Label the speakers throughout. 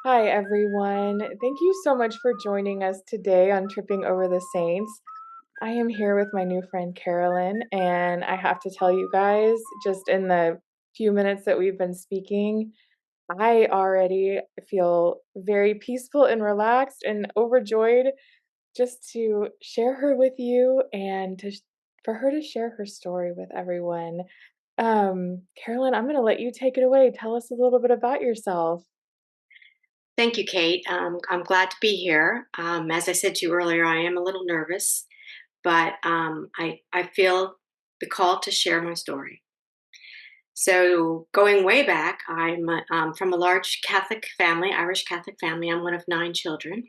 Speaker 1: Hi, everyone. Thank you so much for joining us today on Tripping Over the Saints. I am here with my new friend Carolyn, and I have to tell you guys, just in the few minutes that we've been speaking, I already feel very peaceful and relaxed and overjoyed just to share her with you and for her to share her story with everyone. Carolyn, I'm going to let you take it away. Tell us a little bit about yourself.
Speaker 2: Thank you, Kate. I'm glad to be here. As I said to you earlier, I am a little nervous, but I feel the call to share my story. So, going way back, I'm from a large Catholic family, Irish Catholic family. I'm one of 9 children.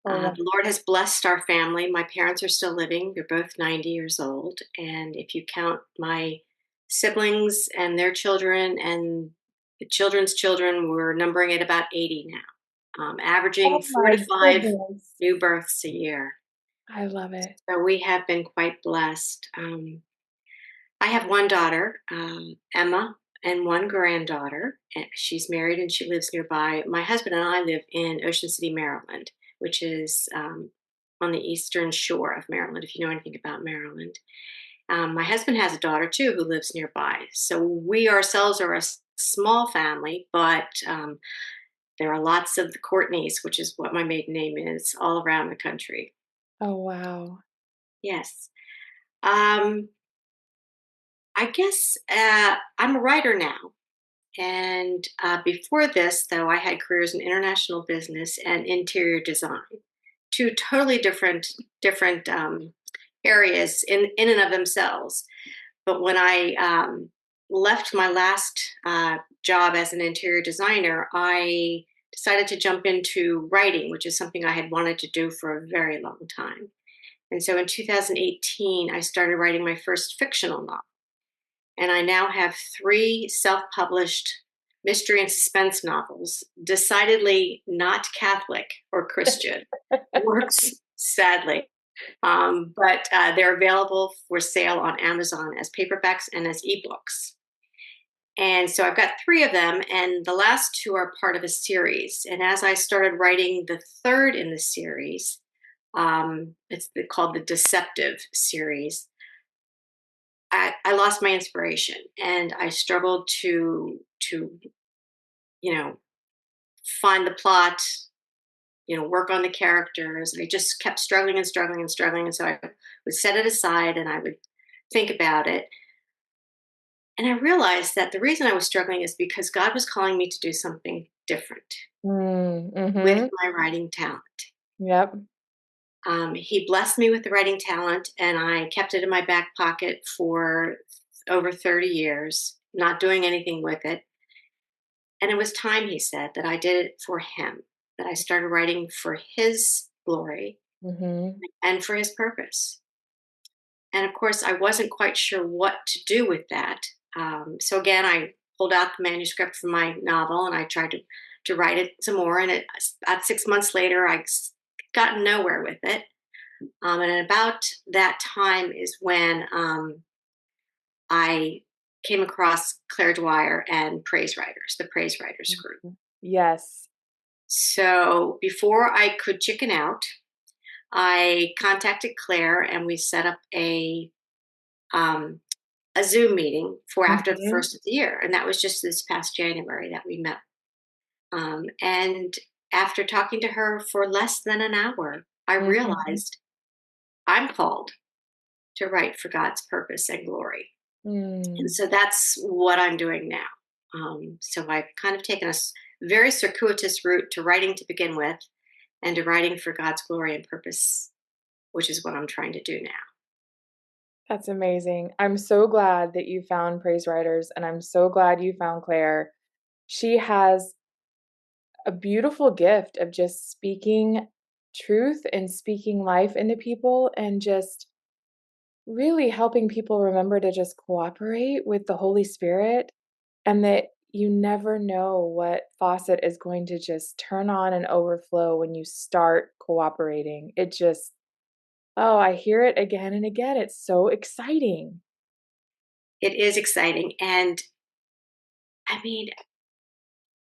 Speaker 1: Oh, wow.
Speaker 2: The Lord has blessed our family. My parents are still living. They're both 90 years old. And if you count my siblings and their children and the children's children, we're numbering at about 80 now, averaging
Speaker 1: Oh
Speaker 2: four
Speaker 1: my
Speaker 2: to five
Speaker 1: goodness.
Speaker 2: new births a year.
Speaker 1: I love it.
Speaker 2: So we have been quite blessed. I have one daughter, Emma, and one granddaughter. She's married and she lives nearby. My husband and I live in Ocean City, Maryland, which is on the eastern shore of Maryland, if you know anything about Maryland. My husband has a daughter too who lives nearby. So we ourselves are a small family, but there are lots of the Courtneys, which is what my maiden name is, all around the country.
Speaker 1: Oh, wow.
Speaker 2: Yes. Um, I guess I'm a writer now. And before this, though, I had careers in international business and interior design, two totally different areas in and of themselves. But when I left my last job as an interior designer, I decided to jump into writing, which is something I had wanted to do for a very long time. And so in 2018, I started writing my first fictional novel. And I now have three self published mystery and suspense novels, decidedly not Catholic or Christian works, sadly. But they're available for sale on Amazon as paperbacks and as ebooks. And so I've got three of them, and the last two are part of a series. And as I started writing the third in the series, it's called the Deceptive series. I lost my inspiration, and I struggled to you know find the plot, work on the characters. I just kept struggling and struggling and struggling, and so I would set it aside and I would think about it. And I realized that the reason I was struggling is because God was calling me to do something different with
Speaker 1: Mm-hmm.
Speaker 2: my writing talent.
Speaker 1: Yep.
Speaker 2: He blessed me with the writing talent, and I kept it in my back pocket for over 30 years, not doing anything with it. And it was time, he said, that I did it for him, that I started writing for his glory
Speaker 1: Mm-hmm.
Speaker 2: and for his purpose. And of course, I wasn't quite sure what to do with that. So again, I pulled out the manuscript from my novel and I tried to write it some more. And about 6 months later, I got nowhere with it. And about that time is when I came across Claire Dwyer and Praise Writers, the Praise Writers group.
Speaker 1: Mhm. Yes.
Speaker 2: So before I could chicken out, I contacted Claire and we set up um, a Zoom meeting for after the
Speaker 1: Mm-hmm.
Speaker 2: first of the year, and that was just this past January that we met. And after talking to her for less than an hour, I
Speaker 1: Mm-hmm.
Speaker 2: realized I'm called to write for God's purpose and glory, and
Speaker 1: Mm.
Speaker 2: so that's what I'm doing now. So I've kind of taken a very circuitous route to writing to begin with, and to writing for God's glory and purpose, which is what I'm trying to do now.
Speaker 1: That's amazing. I'm so glad that you found Praise Writers, and I'm so glad you found Claire. She has a beautiful gift of just speaking truth and speaking life into people and just really helping people remember to just cooperate with the Holy Spirit and that you never know what faucet is going to just turn on and overflow when you start cooperating. It just, oh, I hear it again and again. It's so exciting.
Speaker 2: It is exciting. And I mean,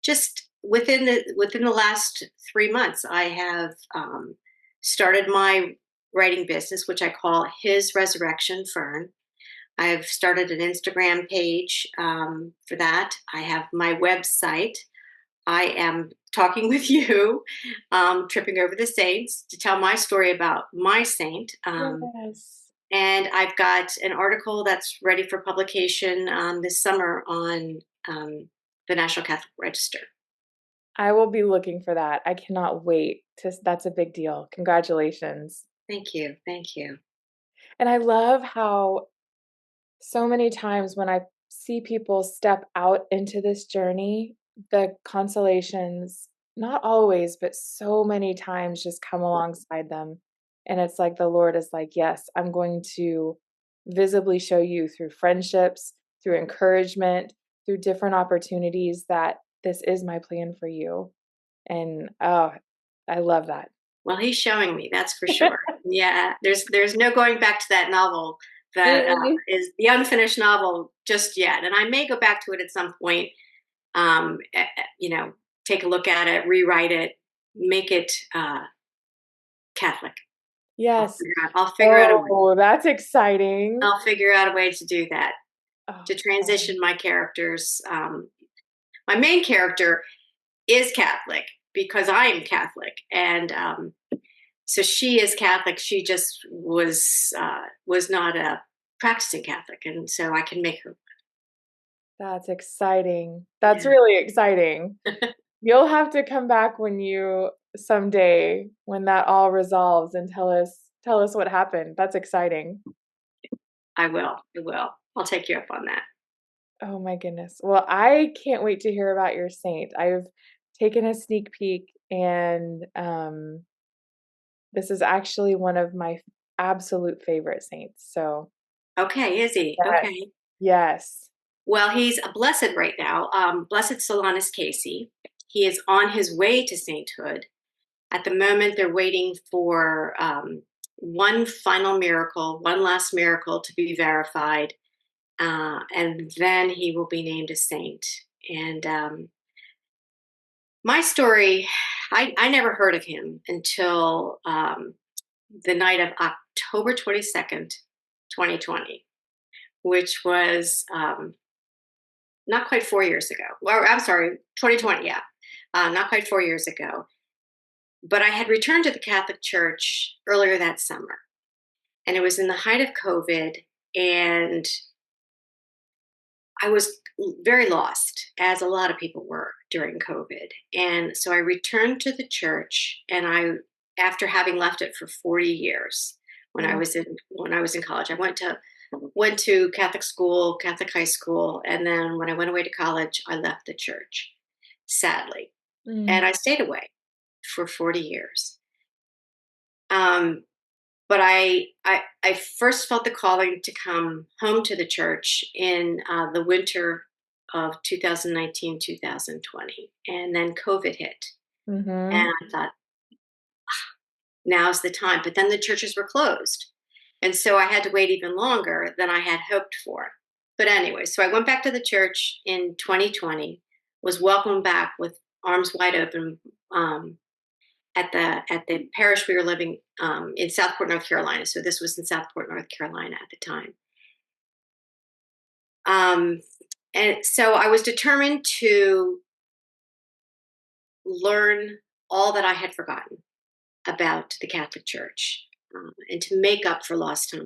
Speaker 2: just within the last 3 months, I have started my writing business, which I call His Resurrection Fern. I've started an Instagram page for that. I have my website. I am talking with you, tripping over the saints, to tell my story about my saint.
Speaker 1: Yes.
Speaker 2: And I've got an article that's ready for publication this summer on the National Catholic Register.
Speaker 1: I will be looking for that. I cannot wait to that's a big deal. Congratulations.
Speaker 2: Thank you. Thank you.
Speaker 1: And I love how so many times when I see people step out into this journey, the consolations, not always, but so many times just come alongside them. And it's like the Lord is like, yes, I'm going to visibly show you through friendships, through encouragement, through different opportunities that this is my plan for you. And oh, I love that.
Speaker 2: Well, he's showing me, that's for sure. Yeah, there's no going back to that novel that
Speaker 1: Mm.
Speaker 2: is the unfinished novel just yet, and I may go back to it at some point. You know, take a look at it, rewrite it, make it Catholic.
Speaker 1: Yes.
Speaker 2: I'll figure out a way.
Speaker 1: Oh, that's exciting.
Speaker 2: I'll figure out a way to do that,
Speaker 1: Oh,
Speaker 2: to transition
Speaker 1: fun.
Speaker 2: my characters. My main character is Catholic because I am Catholic, and so she is Catholic. She just was not a practicing Catholic, and so I can make her.
Speaker 1: That's exciting. That's
Speaker 2: Yeah,
Speaker 1: really exciting. You'll have to come back when you someday when that all resolves and tell us what happened. That's exciting.
Speaker 2: I will. I will. I'll take you up on that.
Speaker 1: Oh my goodness. Well, I can't wait to hear about your saint. I've taken a sneak peek and this is actually one of my absolute favorite saints. So,
Speaker 2: Okay, is he?
Speaker 1: yes.
Speaker 2: Okay.
Speaker 1: Yes.
Speaker 2: Well, he's a blessed right now. Blessed Solanus Casey. He is on his way to sainthood. At the moment, they're waiting for one final miracle, one last miracle to be verified, and then he will be named a saint. And my story, I never heard of him until the night of October 22nd, 2020, which was not quite 4 years ago. Well, I'm sorry, 2020, yeah. Not quite 4 years ago. But I had returned to the Catholic Church earlier that summer, and it was in the height of COVID, and I was very lost, as a lot of people were during COVID. And so I returned to the church, and after having left it for 40 years,
Speaker 1: Mm.
Speaker 2: when I was in college, I went to Catholic school, Catholic high school, and then when I went away to college, I left the church, sadly, and
Speaker 1: Mm.
Speaker 2: I stayed away for 40 years. Um, but I first felt the calling to come home to the church in the winter of 2019, 2020, and then COVID hit, and
Speaker 1: Mhm.
Speaker 2: I thought, now's the time. But then the churches were closed, and so I had to wait even longer than I had hoped for. But anyway, so I went back to the church in 2020, was welcomed back with arms wide open. At the parish we were living in Southport, North Carolina. So this was in Southport, North Carolina at the time. Um, and so I was determined to learn all that I had forgotten about the Catholic Church, and to make up for lost time.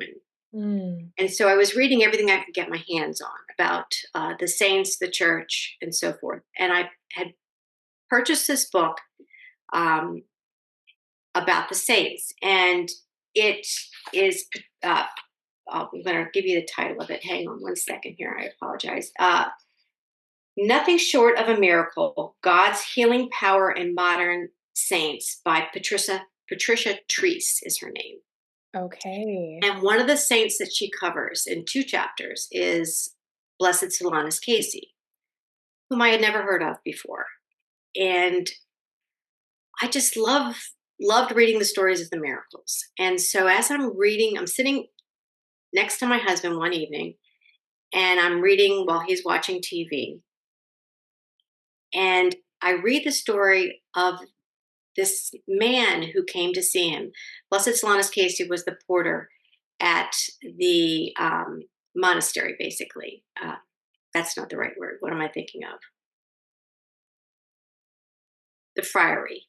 Speaker 1: Mm.
Speaker 2: And so I was reading everything I could get my hands on about the saints, the church, and so forth. And I had purchased this book um, about the saints, and it is. I'm going to give you the title of it. Hang on one second here. I apologize. Nothing Short of a Miracle: God's Healing Power in Modern Saints by Patricia Treese is her name.
Speaker 1: Okay.
Speaker 2: And one of the saints that she covers in 2 chapters is Blessed Solanus Casey, whom I had never heard of before. And I just loved reading the stories of the miracles. And so as I'm reading, I'm sitting next to my husband one evening, and I'm reading while he's watching TV. And I read the story of this man who came to see him. Blessed Solanus Casey was the porter at the monastery, basically. That's not the right word. What am I thinking of? The friary,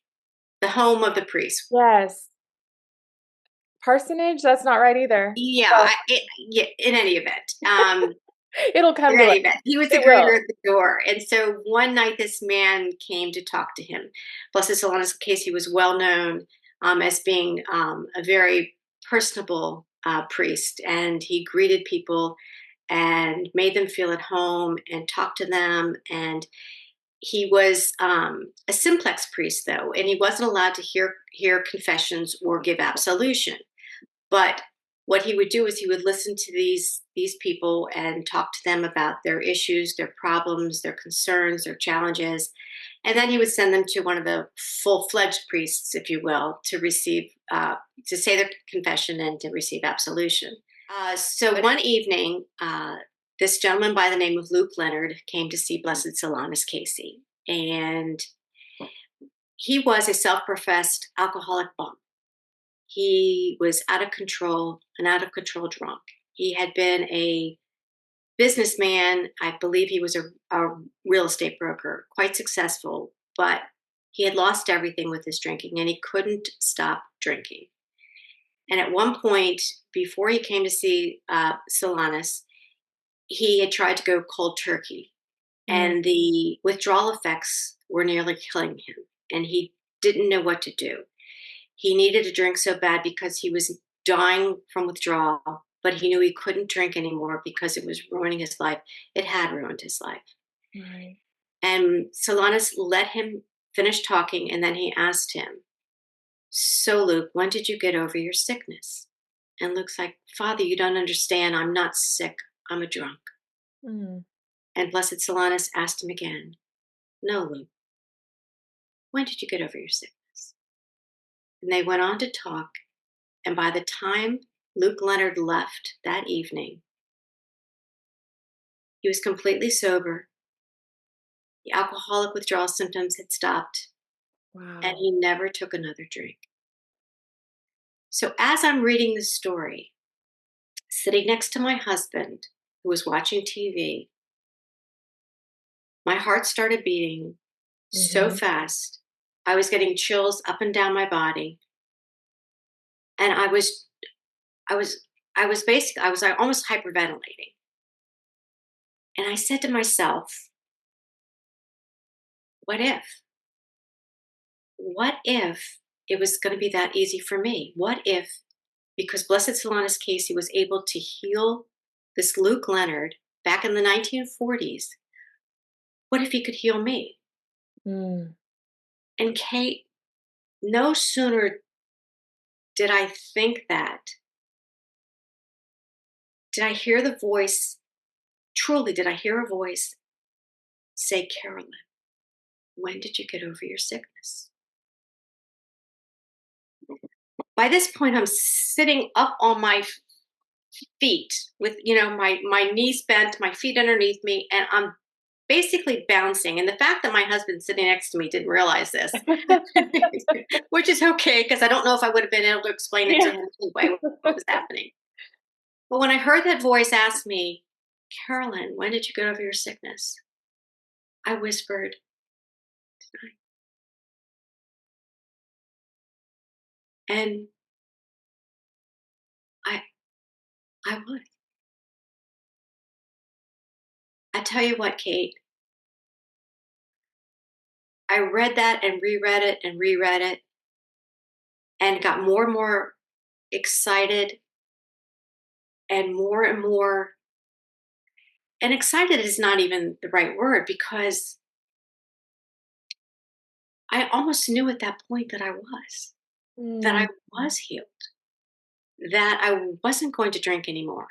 Speaker 2: the home of the priest.
Speaker 1: Yes. Parsonage? That's not right either.
Speaker 2: Yeah,
Speaker 1: But
Speaker 2: yeah, in any event.
Speaker 1: it'll come to us.
Speaker 2: He was the
Speaker 1: It will.
Speaker 2: greeter at the door. And so one night this man came to talk to him. Blessed Solanus Casey was well known as being a very personable priest, and he greeted people and made them feel at home and talked to them. And he was a simplex priest, though, and he wasn't allowed to hear confessions or give absolution. But what he would do is he would listen to these people and talk to them about their issues, their problems, their concerns, their challenges, and then he would send them to one of the full-fledged priests, if you will, to receive to say their confession and to receive absolution. So one evening, this gentleman by the name of Luke Leonard came to see Blessed Solanus Casey, and he was a self-professed alcoholic bum. He was out of control, an out of control drunk. He had been a businessman. I believe he was a real estate broker, quite successful, but he had lost everything with his drinking and he couldn't stop drinking. And at one point, before he came to see Solanus, he had tried to go cold turkey, and the withdrawal effects were nearly killing him, and he didn't know what to do. He needed a drink so bad because he was dying from withdrawal, but he knew he couldn't drink anymore because it was ruining his life. It had ruined his life.
Speaker 1: Right.
Speaker 2: And Solanus let him finish talking, and then he asked him, "So, Luke, when did you get over your sickness?" And Luke's like, "Father, you don't understand. I'm not sick. I'm a drunk."
Speaker 1: Mm.
Speaker 2: And Blessed Solanus asked him again, "No, Luke, when did you get over your sickness?" And they went on to talk. And by the time Luke Leonard left that evening, he was completely sober. The alcoholic withdrawal symptoms had stopped, and
Speaker 1: Wow.
Speaker 2: he never took another drink. So as I'm reading this story, sitting next to my husband, who was watching TV, my heart started beating so
Speaker 1: Mhm.
Speaker 2: fast. I was getting chills up and down my body. And I was, I was like, almost hyperventilating. And I said to myself, what if? What if it was going to be that easy for me? What if, because Blessed Solanus Casey was able to heal this Luke Leonard back in the 1940s, what if he could heal me?
Speaker 1: Mm.
Speaker 2: And Kate, no sooner did I think that, did I hear the voice, truly, did I hear a voice say, "Carolyn, when did you get over your sickness?" By this point, I'm sitting up on my feet with, my knees bent, my feet underneath me, and I'm basically bouncing. And the fact that my husband sitting next to me didn't realize this, which is okay, because I don't know if I would have been able to explain it to
Speaker 1: Yeah.
Speaker 2: him anyway what was happening. But when I heard that voice ask me, "Carolyn, when did you get over your sickness?" I whispered, "Tonight." And I I would. I tell you what, Kate, I read that and reread it and got more and more excited and more, and excited is not even the right word, because I almost knew at that point that I
Speaker 1: Mm.
Speaker 2: was healed, that I wasn't going to drink anymore.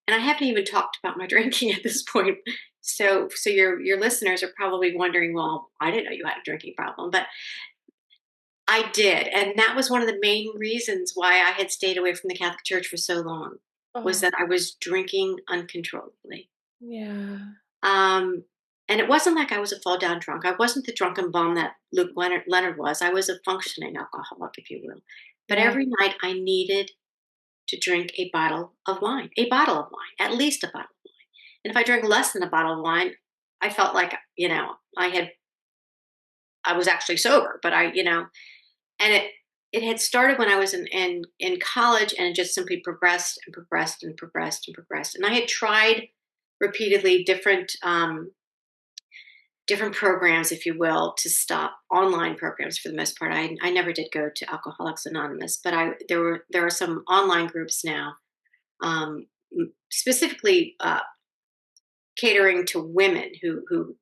Speaker 2: And I haven't even talked about my drinking at this point. So your listeners are probably wondering, well, I didn't know you had a drinking problem, but I did. And that was one of the main reasons why I had stayed away from the Catholic Church for so long, was
Speaker 1: Oh,
Speaker 2: that I was drinking uncontrollably.
Speaker 1: yeah.
Speaker 2: Um, And it wasn't like I was a fall down drunk. I wasn't the drunken bum that Leonard was. I was a functioning alcoholic, if you will. But
Speaker 1: Yeah,
Speaker 2: every night I needed to drink a bottle of wine, at least a bottle of wine. And if I drank less than a bottle of wine, I felt like, I was actually sober, but and it had started when I was in college, and it just simply progressed and progressed and progressed and progressed. And I had tried repeatedly different programs, if you will, to stop, online programs for the most part. I never did go to Alcoholics Anonymous, but there are some online groups now, specifically catering to women who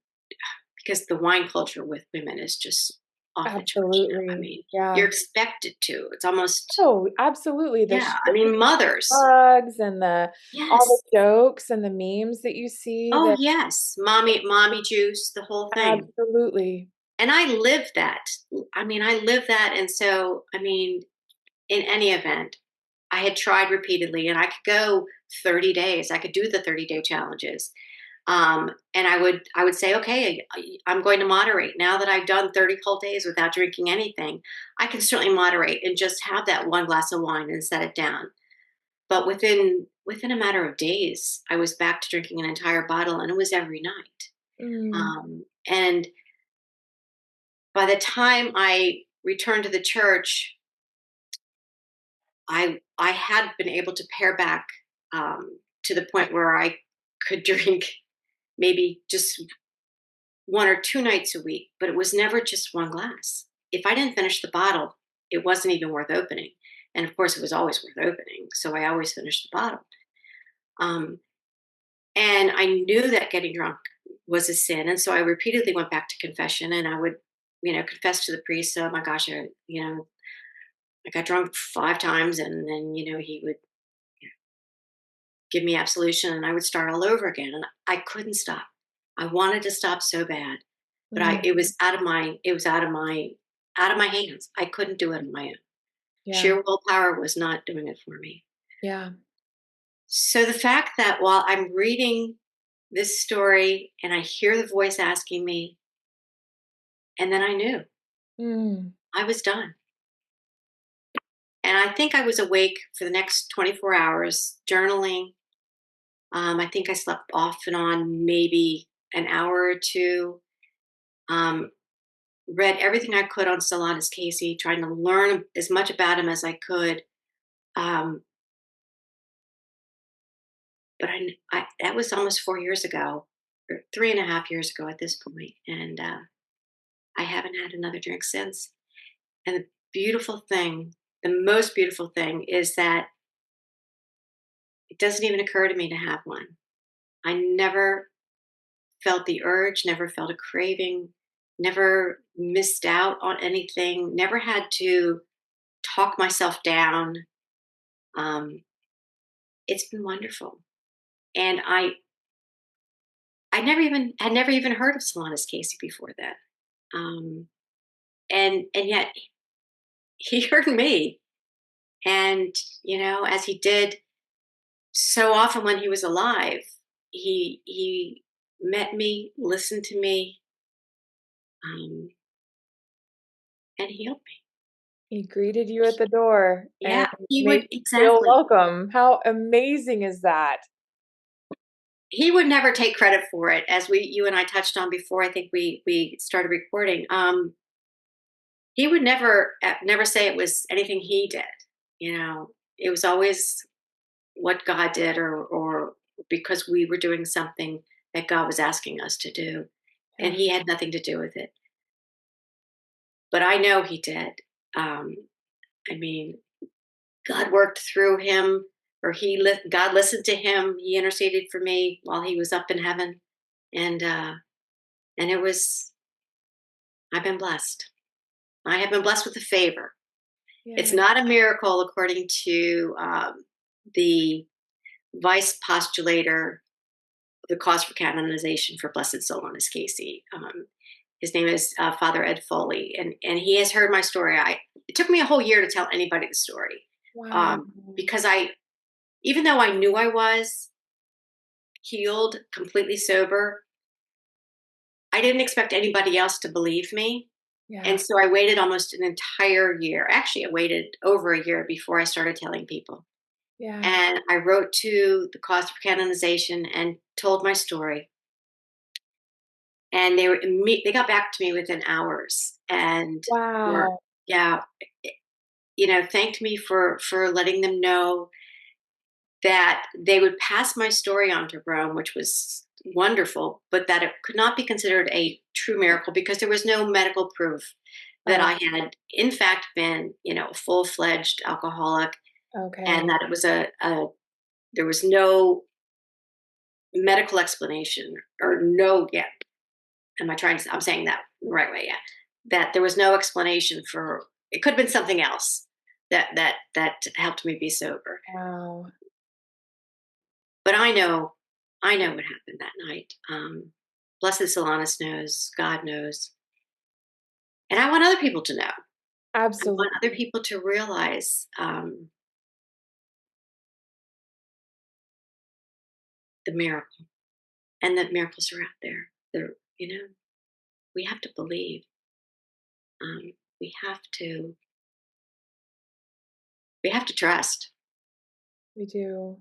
Speaker 2: because the wine culture with women is just off the charts now. I
Speaker 1: absolutely.
Speaker 2: mean,
Speaker 1: Yeah.
Speaker 2: you're expected to. It's almost,
Speaker 1: Oh, absolutely. The
Speaker 2: yeah. I mean,
Speaker 1: shipping
Speaker 2: mothers.
Speaker 1: bugs and the all the
Speaker 2: Yes.
Speaker 1: jokes and the memes that you see
Speaker 2: Oh
Speaker 1: that
Speaker 2: yes, mommy juice, the whole thing.
Speaker 1: absolutely.
Speaker 2: And I live that. I mean, I live that, and so I mean, in any event, I had tried repeatedly, and I could go 30 days. I could do the 30-day challenges. And I would say, okay, I'm going to moderate. Now that I've done 30 whole days without drinking anything, I can certainly moderate and just have that one glass of wine and set it down. But within a matter of days, I was back to drinking an entire bottle, and it was every night.
Speaker 1: Mm.
Speaker 2: And by the time I returned to the church, I had been able to pare back, to the point where I could drink maybe just 1 or 2 nights a week, but it was never just one glass. If I didn't finish the bottle, it wasn't even worth opening. And of course, it was always worth opening. So I always finished the bottle. Um, and I knew that getting drunk was a sin. And so I repeatedly went back to confession, and I would, confess to the priest. So, oh my gosh, I got drunk 5 times, and then, he would give me absolution, and I would start all over again. And I couldn't stop. I wanted to stop so bad, but
Speaker 1: Mm.
Speaker 2: out of my hands. I couldn't do it on my own.
Speaker 1: Yeah.
Speaker 2: Sheer willpower was not doing it for me.
Speaker 1: Yeah.
Speaker 2: So the fact that while I'm reading this story and I hear the voice asking me, and then I knew
Speaker 1: Mm.
Speaker 2: I was done. And I think I was awake for the next 24 hours journaling. I think I slept off and on maybe an hour or two. Um, Read everything I could on Solanus Casey, trying to learn as much about him as I could. Um, but that was almost 4 years ago, or 3.5 years ago at this point, and I haven't had another drink since. And the most beautiful thing, is that it doesn't even occur to me to have one. I never felt the urge, never felt a craving, never missed out on anything, never had to talk myself down. Um, it's been wonderful. And had never even heard of Solanus Casey before that. Um, and yet he heard me. And, as he did so often when he was alive, he met me, listened to me, um, and healed me.
Speaker 1: He greeted you at the door and
Speaker 2: Yeah, he
Speaker 1: made
Speaker 2: would,
Speaker 1: you feel
Speaker 2: exactly.
Speaker 1: welcome. How amazing is that?
Speaker 2: He would never take credit for it, as you and I touched on before. I think we started recording. He would never say it was anything he did. It was always what God did, or because we were doing something that God was asking us to do, and
Speaker 1: Yeah.
Speaker 2: he had nothing to do with it. But I know he did. Um, I mean, God worked through him, or God listened to him. He interceded for me while he was up in heaven, and it was. I've been blessed. I have been blessed with a favor. It's
Speaker 1: Yeah.
Speaker 2: not a miracle, according to the vice postulator, the cause for canonization for Blessed Solanus Casey. His name is Father Ed Foley, and he has heard my story. It took me a whole year to tell anybody the story,
Speaker 1: Wow.
Speaker 2: because even though I knew I was healed, completely sober, I didn't expect anybody else to believe me. And
Speaker 1: Yeah.
Speaker 2: so I waited almost an entire year. Actually, I waited over a year before I started telling people.
Speaker 1: Yeah.
Speaker 2: And I wrote to the cause for canonization and told my story. And they got back to me within hours and were,
Speaker 1: Wow.
Speaker 2: yeah, thanked me for letting them know that they would pass my story on to Rome, which was wonderful, but that it could not be considered a true miracle because there was no medical proof that
Speaker 1: Oh,
Speaker 2: I had, in fact, been, a full-fledged alcoholic, and
Speaker 1: okay.
Speaker 2: that it was there was no medical explanation, or no, yeah. I'm saying that the right way, yeah. That there was no explanation for it. Could have been something else that helped me be sober.
Speaker 1: Wow.
Speaker 2: But I know what happened that night. Blessed Solanus knows, God knows. And I want other people to know. I want other
Speaker 1: Absolutely.
Speaker 2: people to realize the miracle, and that miracles are out there. We have to believe. We have to we have to trust.
Speaker 1: We do.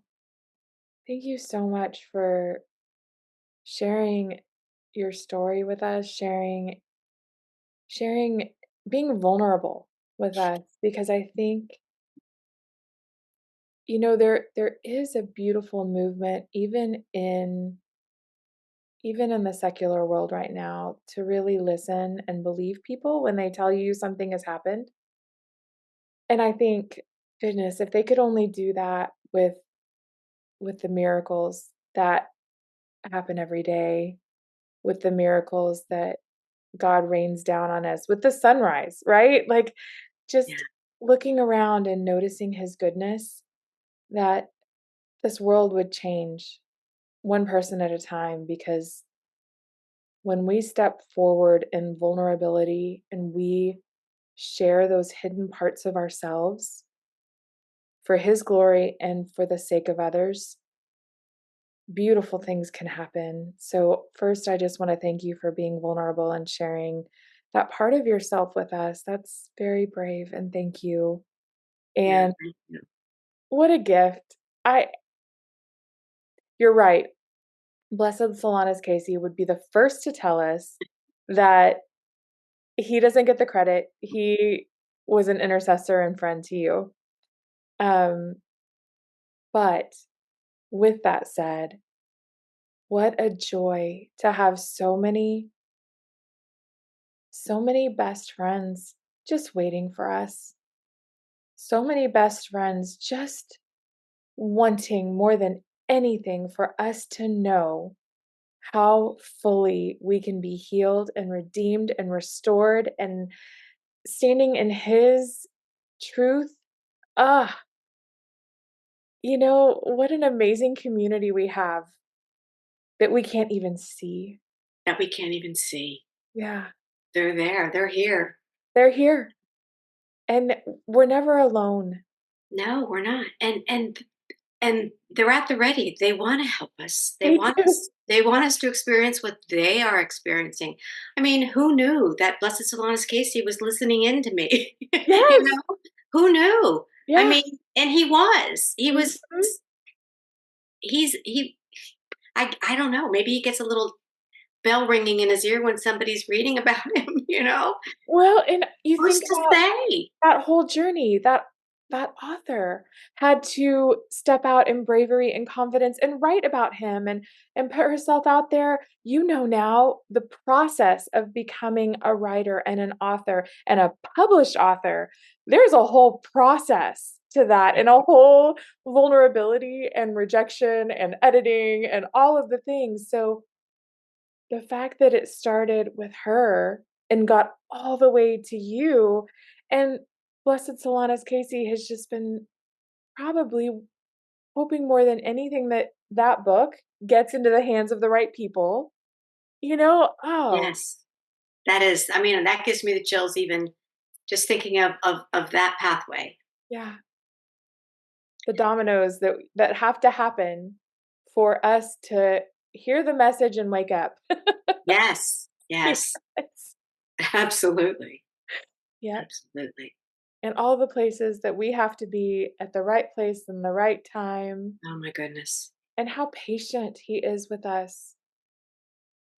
Speaker 1: Thank you so much for sharing your story with us, sharing being vulnerable with us because I think there is a beautiful movement even in the secular world right now to really listen and believe people when they tell you something has happened. And I think, goodness, if they could only do that with the miracles that happen every day, with the miracles that God rains down on us, with the sunrise, right? Like
Speaker 2: Yeah.
Speaker 1: just looking around and noticing his goodness, that this world would change one person at a time because when we step forward in vulnerability and we share those hidden parts of ourselves for his glory and for the sake of others, beautiful things can happen. So, first, I just want to thank you for being vulnerable and sharing that part of yourself with us. That's very brave, and thank you.
Speaker 2: Yeah.
Speaker 1: And
Speaker 2: Thank you.
Speaker 1: what a gift. You're right. Blessed Solanus Casey would be the first to tell us that he doesn't get the credit. He was an intercessor and friend to you. Um, but with that said, what a joy to have so many best friends just waiting for us. So many best friends just wanting more than anything for us to know how fully we can be healed and redeemed and restored and standing in his truth. Ah, what an amazing community we have that we can't even see.
Speaker 2: That we can't even see.
Speaker 1: Yeah,
Speaker 2: They're there. They're here.
Speaker 1: they're here and we're never alone.
Speaker 2: No, we're not. And they're at the ready. They want to help us. They
Speaker 1: They
Speaker 2: want
Speaker 1: do.
Speaker 2: us. They want us to experience what they are experiencing. I mean, who knew that Blessed Solanus Casey was listening in to me?
Speaker 1: Yes.
Speaker 2: Who knew? I
Speaker 1: Yeah.
Speaker 2: mean, and he was. He was.
Speaker 1: Mhm.
Speaker 2: He's he. I don't know. Maybe he gets a little bell ringing in his ear when somebody's reading about him.
Speaker 1: Well, and you
Speaker 2: Who's
Speaker 1: think
Speaker 2: to
Speaker 1: about
Speaker 2: say?
Speaker 1: that whole journey, that author had to step out in bravery and confidence and write about him and put herself out there. Now the process of becoming a writer and an author and a published author. There's a whole process to that and a whole vulnerability and rejection and editing and all of the things. So the fact that it started with her and got all the way to you, and Blessed Solanus Casey has just been probably hoping more than anything that that book gets into the hands of the right people. Oh,
Speaker 2: Yes, that is. I mean, that gives me the chills even just thinking of that pathway.
Speaker 1: yeah, the dominoes that have to happen for us to hear the message and wake up.
Speaker 2: Yes. Yes.
Speaker 1: Yes.
Speaker 2: Absolutely.
Speaker 1: Yep.
Speaker 2: Absolutely.
Speaker 1: And all the places that we have to be at the right place in the right time,
Speaker 2: Oh my goodness.
Speaker 1: and how patient he is with us.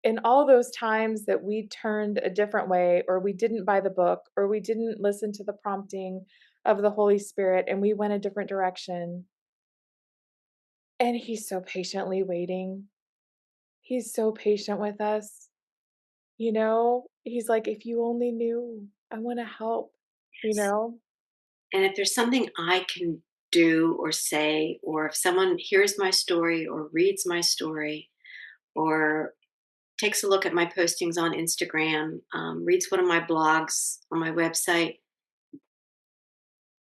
Speaker 1: In all those times that we turned a different way, or we didn't buy the book, or we didn't listen to the prompting of the Holy Spirit, and we went a different direction, and he's so patiently waiting. He's so patient with us. He's like, if you only knew, I want to help, you
Speaker 2: Yes.
Speaker 1: know?
Speaker 2: And if there's something I can do or say, or if someone hears my story or reads my story or takes a look at my postings on Instagram, reads one of my blogs on my website,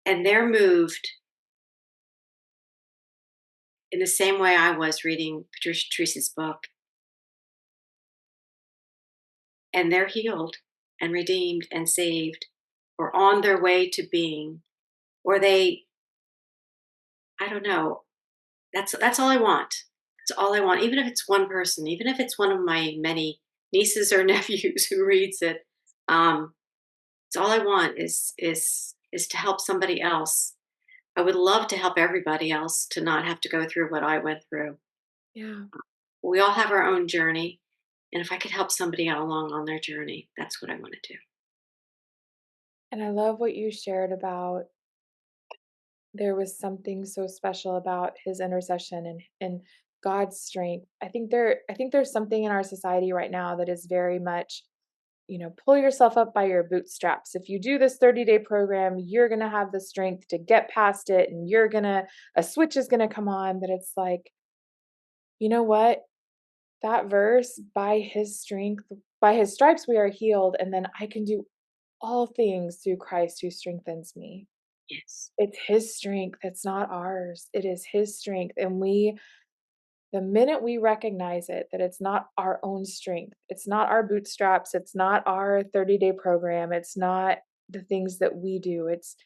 Speaker 2: and they're moved in the same way I was reading Patricia Teresa's book, and they're healed and redeemed and saved, or on their way to being, or I don't know, that's all I want. That's all I want. Even if it's one person, even if it's one of my many nieces or nephews who reads it, um, it's all I want is to help somebody else. I would love to help everybody else to not have to go through what I went through.
Speaker 1: Yeah.
Speaker 2: We all have our own journey, and if I could help somebody along on their journey, that's what I want to do.
Speaker 1: And I love what you shared about there was something so special about his intercession and God's strength. I think there's something in our society right now that is very much, pull yourself up by your bootstraps. If you do this 30-day program, you're going to have the strength to get past it, and a switch is going to come on. But it's like, you know what? That verse, by his strength, by his stripes we are healed, and then I can do all things through Christ who strengthens me.
Speaker 2: Yes.
Speaker 1: It's his strength, it's not ours. It is his strength, and the minute we recognize it, that it's not our own strength, it's not our bootstraps, it's not our 30-day program, it's not the things that we do, it's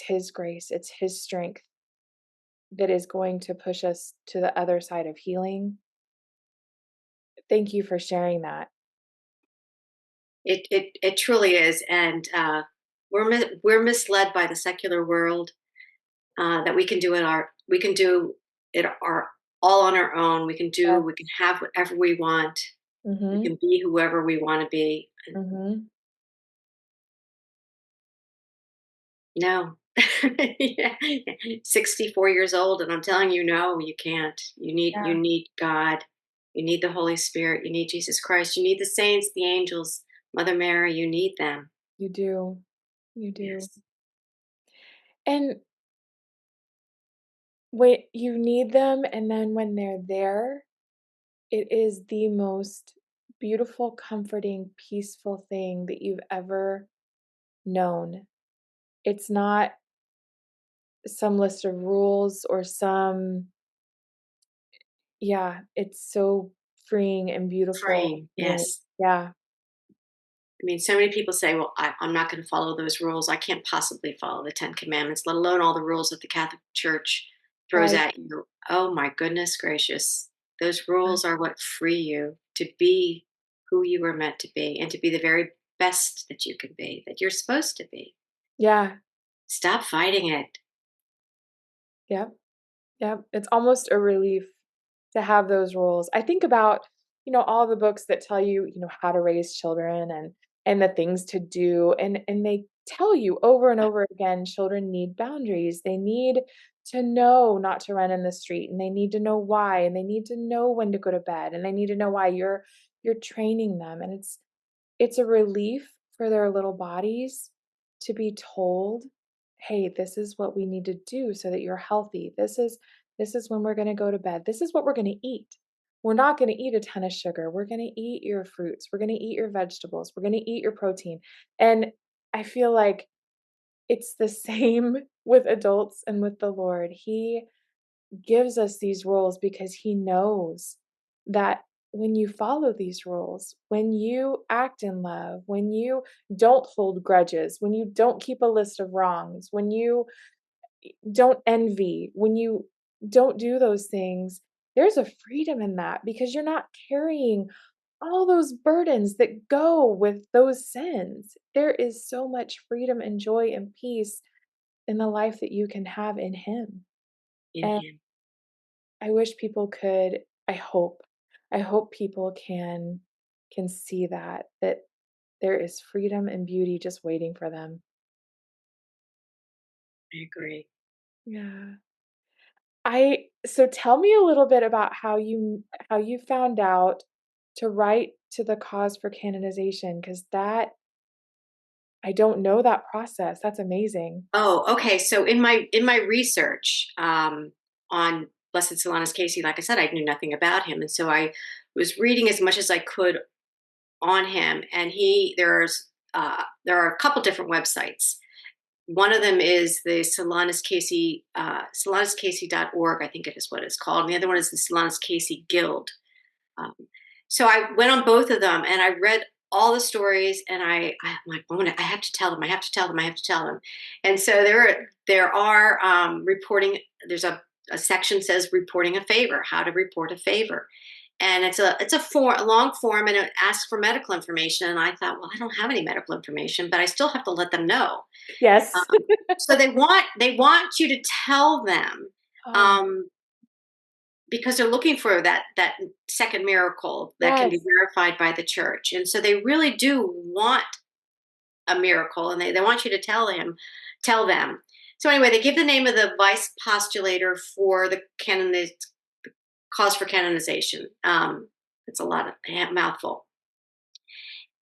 Speaker 1: his grace, it's his strength that is going to push us to the other side of healing. Thank you for sharing that.
Speaker 2: It truly is, and we're misled by the secular world that we can do it our all on our own.
Speaker 1: Yes.
Speaker 2: We can have whatever we want. We
Speaker 1: Mhm.
Speaker 2: can be whoever we want to be. And
Speaker 1: Mhm.
Speaker 2: no, yeah. 64 years old, and I'm telling you, no, you can't. You
Speaker 1: Yeah,
Speaker 2: need God. You need the Holy Spirit. You need Jesus Christ. You need the saints, the angels, Mother Mary. You need them.
Speaker 1: you do. You do.
Speaker 2: Yes.
Speaker 1: And when you need them, and then when they're there, it is the most beautiful, comforting, peaceful thing that you've ever known. It's not some list of rules or some yeah, it's so freeing and beautiful
Speaker 2: Freeing.
Speaker 1: to me.
Speaker 2: Yes.
Speaker 1: Yeah,
Speaker 2: I mean, so many people say, well, I'm not going to follow those rules. I can't possibly follow the 10 Commandments, let alone all the rules that the Catholic Church throws
Speaker 1: right.
Speaker 2: at you. Oh, my goodness gracious. Those
Speaker 1: Yeah.
Speaker 2: rules are what free you to be who you were meant to be and to be the very best that you can be, that you're supposed to be.
Speaker 1: Yeah,
Speaker 2: Stop fighting it.
Speaker 1: yep, yep. It's almost a relief to have those rules. I think about, all the books that tell you, how to raise children and the things to do, and they tell you over and over again, children need boundaries. They need to know not to run in the street, and they need to know why, and they need to know when to go to bed, and they need to know why you're training them, and it's a relief for their little bodies to be told, "Hey, this is what we need to do so that you're healthy. This is when we're gonna go to bed. This is what we're gonna eat. We're not gonna eat a ton of sugar. We're gonna eat your fruits. We're gonna eat your vegetables. We're gonna eat your protein." And I feel like it's the same with adults and with the Lord. He gives us these rules because he knows that when you follow these rules, when you act in love, when you don't hold grudges, when you don't keep a list of wrongs, when you don't envy, when you don't do those things, there's a freedom in that because you're not carrying all those burdens that go with those sins. There is so much freedom and joy and peace in the life that you can have in him.
Speaker 2: in
Speaker 1: And
Speaker 2: him.
Speaker 1: I wish people could, I hope people can see that there is freedom and beauty just waiting for them.
Speaker 2: I agree.
Speaker 1: Yeah. I so tell me a little bit about how you found out to write to the cause for canonization, because that I don't know that process. That's amazing.
Speaker 2: Oh, okay. So in my research on Blessed Solanus Casey, like I said, I knew nothing about him, and so I was reading as much as I could on him. And there are a couple different websites. One of them is the Solanus Casey, solanuscasey.org, I think it is what it's called. And the other one is the Solanus Casey Guild. Um, so I went on both of them and I read all the stories, and I'm like, oh, I have to tell them, I have to tell them, I have to tell them. And so there are reporting. There's a section says reporting a favor, how to report a favor, and a long form, and it asks for medical information. And I thought, well, I don't have any medical information, but I still have to let them know.
Speaker 1: Yes.
Speaker 2: Um, so they want you to tell them.
Speaker 1: Oh,
Speaker 2: Um, because they're looking for that second miracle that can be
Speaker 1: yes.
Speaker 2: verified by the church, and so they really do want a miracle, and they want you to tell them. So anyway, they give the name of the vice postulator for the cause for canonization. It's a lot of mouthful,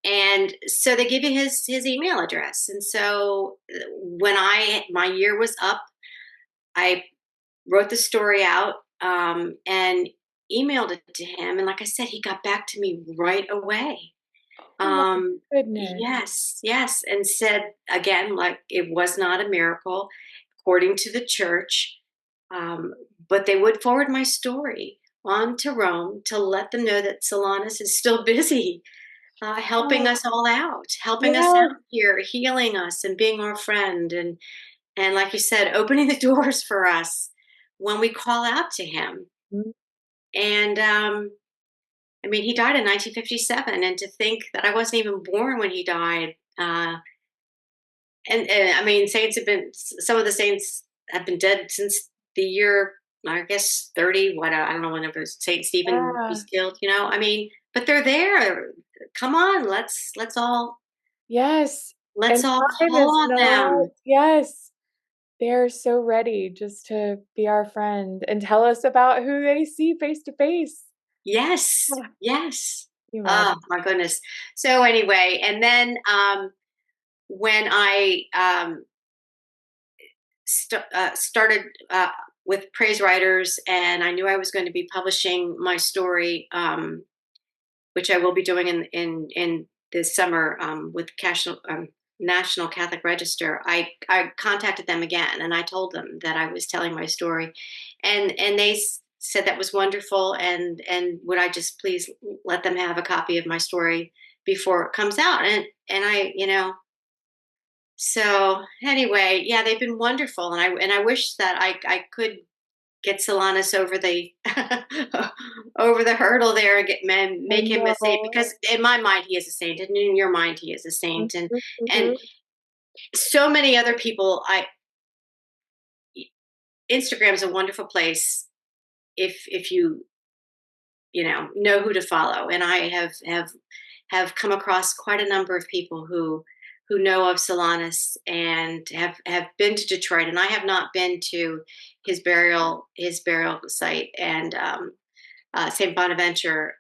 Speaker 2: and so they give you his email address. And so when I my year was up, I wrote the story out, and emailed it to him. And like I said, he got back to me right away.
Speaker 1: Oh my goodness.
Speaker 2: Yes, yes. And said again, like it was not a miracle according to the church, but they would forward my story on to Rome to let them know that Solanus is still busy helping
Speaker 1: Oh,
Speaker 2: us all out, helping us
Speaker 1: yes.
Speaker 2: out here, healing us and being our friend. And like you said, opening the doors for us when we call out to him.
Speaker 1: Mm,
Speaker 2: And I mean, he died in 1957, and to think that I wasn't even born when he died. And I mean, saints have been some of the saints have been dead since the year, I guess 30. What I don't know whenever Saint Stephen was
Speaker 1: yeah.
Speaker 2: killed. I mean, but they're there. Come on,
Speaker 1: Yes.
Speaker 2: let's
Speaker 1: And
Speaker 2: all
Speaker 1: time
Speaker 2: call
Speaker 1: is
Speaker 2: on
Speaker 1: not
Speaker 2: them.
Speaker 1: yes. They're so ready just to be our friend and tell us about who they see face to face.
Speaker 2: Yes,
Speaker 1: Ah,
Speaker 2: yes.
Speaker 1: can you
Speaker 2: Oh
Speaker 1: imagine?
Speaker 2: my goodness. So anyway, and then when I started with Praise Writers, and I knew I was going to be publishing my story, which I will be doing in this summer with National Catholic Register. I contacted them again, and I told them that I was telling my story, and they said that was wonderful, and would I just please let them have a copy of my story before it comes out, and I so anyway, yeah, they've been wonderful, and I wish that I could get Solanus over the over the hurdle there and
Speaker 1: I
Speaker 2: make him a saint,
Speaker 1: know.
Speaker 2: because in my mind he is a saint, and in your mind he is a
Speaker 1: Mhm,
Speaker 2: saint, and
Speaker 1: mhm.
Speaker 2: so many other people. I Instagram is a wonderful place if you know who to follow, and I have come across quite a number of people who know of Solanus and have been to Detroit, and I have not been to his burial site, and St. Bonaventure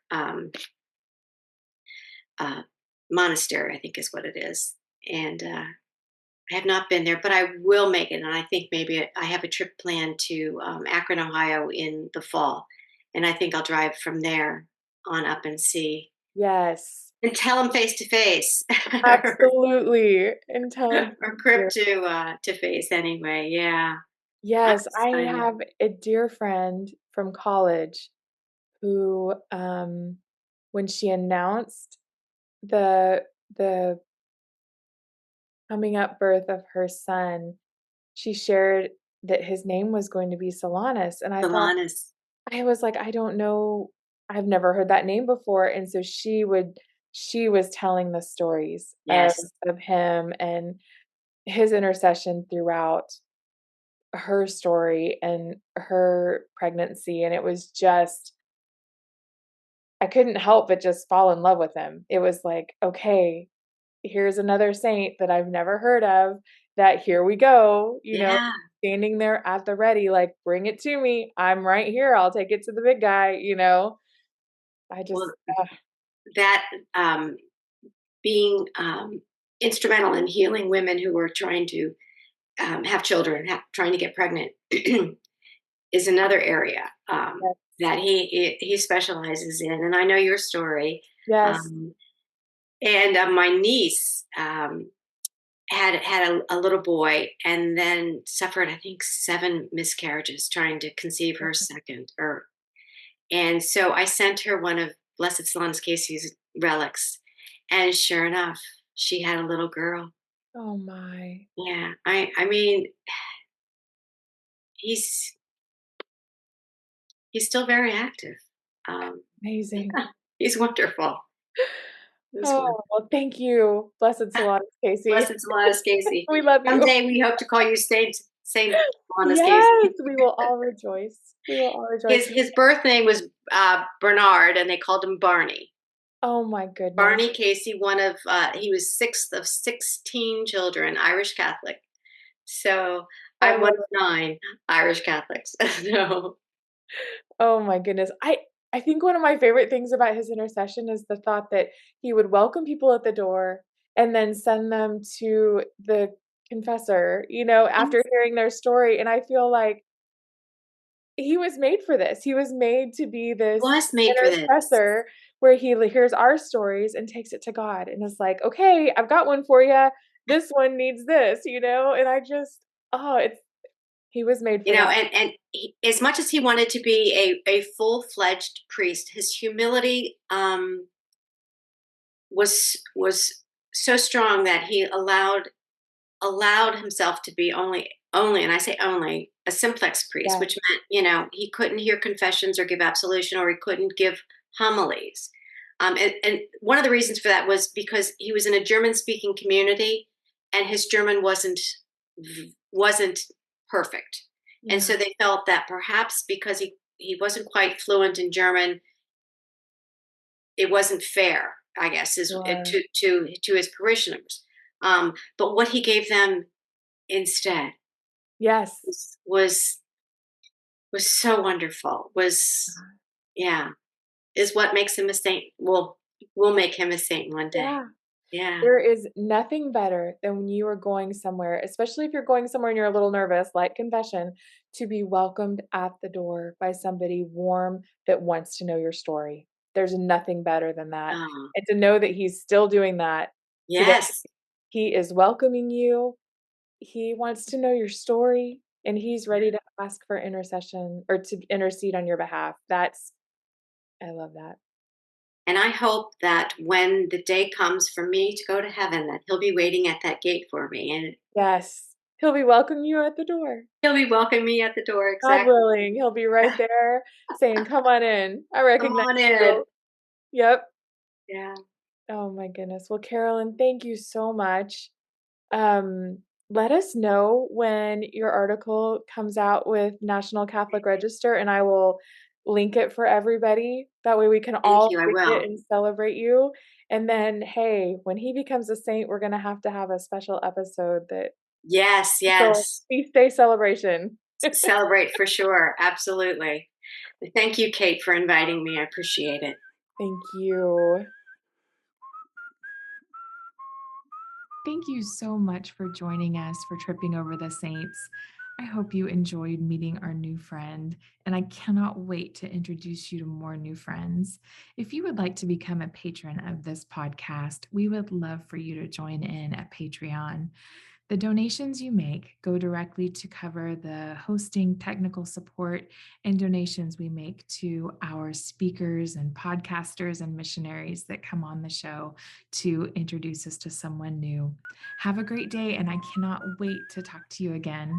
Speaker 2: uh, Monastery, I think is what it is, and I have not been there, but I will make it, and I think maybe I have a trip planned to Akron, Ohio in the fall, and I think I'll drive from there on up and see
Speaker 1: Yes,
Speaker 2: and tell them face to face,
Speaker 1: absolutely, and tell him
Speaker 2: or
Speaker 1: thank you.
Speaker 2: crypt to face anyway. Yeah, I'm
Speaker 1: Yes, I
Speaker 2: excited.
Speaker 1: have a dear friend from college who, when she announced the the coming up birth of her son, she shared that his name was going to be Solanus, and
Speaker 2: Solanus.
Speaker 1: I was like, "I don't know I've never heard that name before, and so she was telling the stories
Speaker 2: Yes.
Speaker 1: of him and his intercession throughout her story and her pregnancy, and it was just I couldn't help but just fall in love with him. It was like, "Okay, here's another saint that I've never heard of, that here we go,"
Speaker 2: Yeah.
Speaker 1: standing there at the ready, like, "Bring it to me. I'm right here. I'll take it to the big guy." I just
Speaker 2: Well, that being instrumental in healing women who are trying to have children, trying to get pregnant, is another area that he specializes in. And I know your story.
Speaker 1: yes.
Speaker 2: Um, and my niece had a little boy, and then suffered, I think, 7 miscarriages trying to conceive her second. And so I sent her one of Blessed Solanus Casey's relics, and sure enough, she had a little girl.
Speaker 1: Oh my.
Speaker 2: Yeah, I mean, he's he's still very active. Um,
Speaker 1: Amazing.
Speaker 2: he's wonderful. He's
Speaker 1: Oh,
Speaker 2: wonderful.
Speaker 1: well, thank you, Blessed Solanus Casey.
Speaker 2: Blessed Solanus Casey.
Speaker 1: We love you.
Speaker 2: Someday we hope to call you Saint Solanus Casey.
Speaker 1: Yes, we will all rejoice. We will all rejoice.
Speaker 2: His birth name was Bernard, and they called him Barney.
Speaker 1: Oh my goodness.
Speaker 2: Barney Casey, he was sixth of 16 children, Irish Catholic. So
Speaker 1: I
Speaker 2: I'm one
Speaker 1: love
Speaker 2: of 9 Irish Catholics. No.
Speaker 1: Oh my goodness. I think one of my favorite things about his intercession is the thought that he would welcome people at the door and then send them to the confessor, after
Speaker 2: Yes.
Speaker 1: hearing their story, and I feel like he was made for this. He was made to be this
Speaker 2: Was made for this.
Speaker 1: intercessor where he hears our stories and takes it to God and is like, "Okay, I've got one for you. This one needs this," and I just it's he was made
Speaker 2: You
Speaker 1: for
Speaker 2: know,
Speaker 1: that.
Speaker 2: and as much as he wanted to be a full-fledged priest, his humility was so strong that he allowed himself to be only, and I say only, a simplex priest,
Speaker 1: Yeah.
Speaker 2: which meant, he couldn't hear confessions or give absolution, or he couldn't give homilies. And one of the reasons for that was because he was in a German speaking community, and his German wasn't perfect. And
Speaker 1: Yeah.
Speaker 2: so they felt that perhaps because he wasn't quite fluent in German, it wasn't fair, I guess,
Speaker 1: Sure.
Speaker 2: to his parishioners. But what he gave them instead
Speaker 1: Yes.
Speaker 2: was was so wonderful. Yeah, is what makes him a saint. Will make him a saint one day.
Speaker 1: Yeah.
Speaker 2: Yeah.
Speaker 1: There is nothing better than when you are going somewhere, especially if you're going somewhere and you're a little nervous, like confession, to be welcomed at the door by somebody warm that wants to know your story. There's nothing better than that.
Speaker 2: Oh,
Speaker 1: And to know that he's still doing that today,
Speaker 2: yes.
Speaker 1: he is welcoming you. He wants to know your story and he's ready to ask for intercession or to intercede on your behalf. I love that.
Speaker 2: And I hope that when the day comes for me to go to heaven, that he'll be waiting at that gate for me, and
Speaker 1: Yes. He'll be welcoming you at the door.
Speaker 2: he'll be welcoming me at the door.
Speaker 1: God
Speaker 2: Exactly.
Speaker 1: willing, he'll be right there saying, "Come on in. I
Speaker 2: Come
Speaker 1: recognize
Speaker 2: on in.
Speaker 1: you." Yep.
Speaker 2: Yeah.
Speaker 1: Oh my goodness. Well, Carolyn, thank you so much. Let us know when your article comes out with National Catholic Register, and I will link it for everybody. That way we can
Speaker 2: Thank
Speaker 1: all
Speaker 2: you. I
Speaker 1: read it
Speaker 2: will.
Speaker 1: and celebrate you. And then, hey, when he becomes a saint, we're gonna have a special episode that
Speaker 2: Yes.
Speaker 1: so
Speaker 2: Yes.
Speaker 1: feast day celebration.
Speaker 2: Celebrate for sure. Absolutely. Thank you, Kate, for inviting me. I appreciate it.
Speaker 1: Thank you. Thank you so much for joining us for Tripping Over the Saints. I hope you enjoyed meeting our new friend, and I cannot wait to introduce you to more new friends. If you would like to become a patron of this podcast, we would love for you to join in at Patreon. The donations you make go directly to cover the hosting, technical support, and donations we make to our speakers and podcasters and missionaries that come on the show to introduce us to someone new. Have a great day, and I cannot wait to talk to you again.